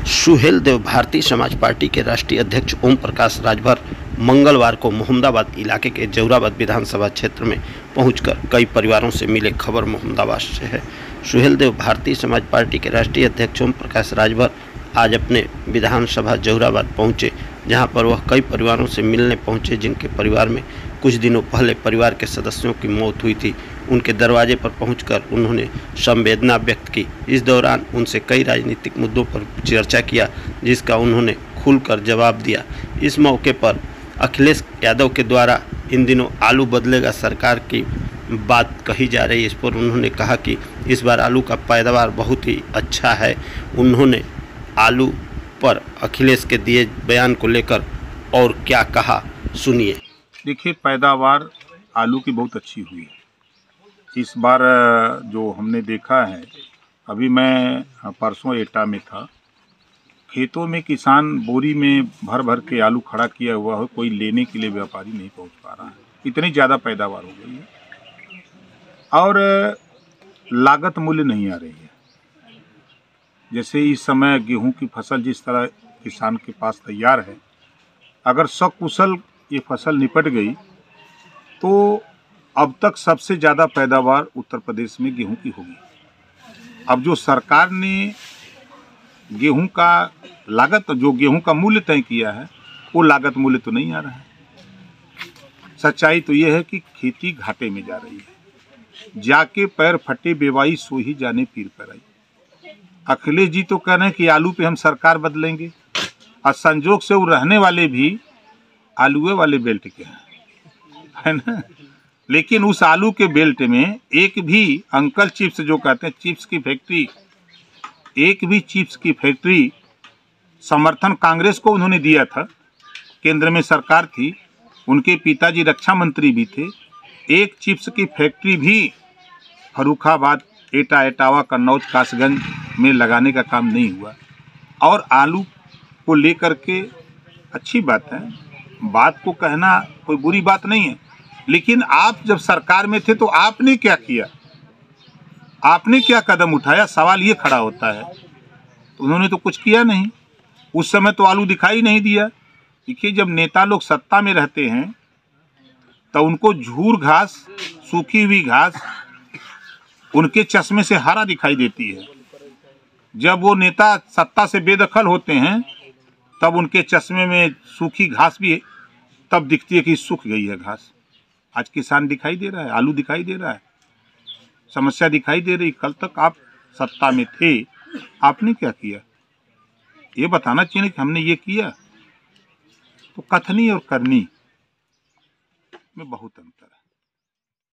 Suheldev Bharatiya Samaj party के राष्ट्रीय अध्यक्ष ओम प्रकाश राजभर मंगलवार को मोहम्मदाबाद इलाके के जौराबाद विधानसभा क्षेत्र में पहुंचकर कई परिवारों से मिले। खबर मोहम्मदाबाद से है। सुहेलदेव भारतीय समाज पार्टी के राष्ट्रीय अध्यक्ष ओम प्रकाश राजभर आज अपने विधानसभा जौराबाद पहुंचे, जहां पर वह कई परिवारों से मिलने पहुंचे जिनके परिवार में कुछ दिनों पहले परिवार के सदस्यों की मौत हुई थी। उनके दरवाजे पर पहुंचकर उन्होंने संवेदना व्यक्त की। इस दौरान उनसे कई राजनीतिक मुद्दों पर चर्चा किया, जिसका उन्होंने खुलकर जवाब दिया। इस मौके पर अखिलेश यादव के द्वारा इन दिनों आलू बदलेगा सरकार की बात कही जा रही है। इस पर उन्होंने कहा कि इस बार आलू का पैदावार बहुत ही अच्छा है। उन्होंने आलू पर अखिलेश के दिए बयान को लेकर और क्या कहा, सुनिए। देखिए, पैदावार आलू की बहुत अच्छी हुई है इस बार। जो हमने देखा है, अभी मैं परसों एटा में था, खेतों में किसान बोरी में भर भर के आलू खड़ा किया हुआ है, कोई लेने के लिए व्यापारी नहीं पहुंच पा रहा है। इतनी ज़्यादा पैदावार हो गई है और लागत मूल्य नहीं आ रही है। जैसे इस समय गेहूं की फसल जिस तरह किसान के पास तैयार है, अगर सकुशल ये फसल निपट गई तो अब तक सबसे ज़्यादा पैदावार उत्तर प्रदेश में गेहूं की होगी। अब जो सरकार ने गेहूं का लागत, जो गेहूं का मूल्य तय किया है, वो लागत मूल्य तो नहीं आ रहा है। सच्चाई तो ये है कि खेती घाटे में जा रही है। जाके पैर फटे बेवाई सो ही जाने पीर पर आई। अखिलेश जी तो कह रहे हैं कि आलू पे हम सरकार बदलेंगे, और संजोग से वो रहने वाले भी आलूए वाले बेल्ट के हैं, है ना। लेकिन उस आलू के बेल्ट में एक भी अंकल चिप्स, जो कहते हैं चिप्स की फैक्ट्री, एक भी चिप्स की फैक्ट्री समर्थन कांग्रेस को उन्होंने दिया था। केंद्र में सरकार थी, उनके पिताजी रक्षा मंत्री भी थे। एक चिप्स की फैक्ट्री भी फर्रुखाबाद, एटा, एटावा, कन्नौज, कासगंज में लगाने का काम नहीं हुआ। और आलू को लेकर के अच्छी बात है, बात को कहना कोई बुरी बात नहीं है, लेकिन आप जब सरकार में थे तो आपने क्या किया, आपने क्या कदम उठाया, सवाल ये खड़ा होता है। तो उन्होंने तो कुछ किया नहीं। उस समय तो आलू दिखाई नहीं दिया। देखिए, जब नेता लोग सत्ता में रहते हैं तो उनको झूर घास, सूखी हुई घास उनके चश्मे से हरा दिखाई देती है। जब वो नेता सत्ता से बेदखल होते हैं तब उनके चश्मे में सूखी घास भी तब दिखती है कि सूख गई है घास। आज किसान दिखाई दे रहा है, आलू दिखाई दे रहा है, समस्या दिखाई दे रही। कल तक आप सत्ता में थे, आपने क्या किया, ये बताना चाहिए कि हमने ये किया। तो कथनी और करनी में बहुत अंतर है।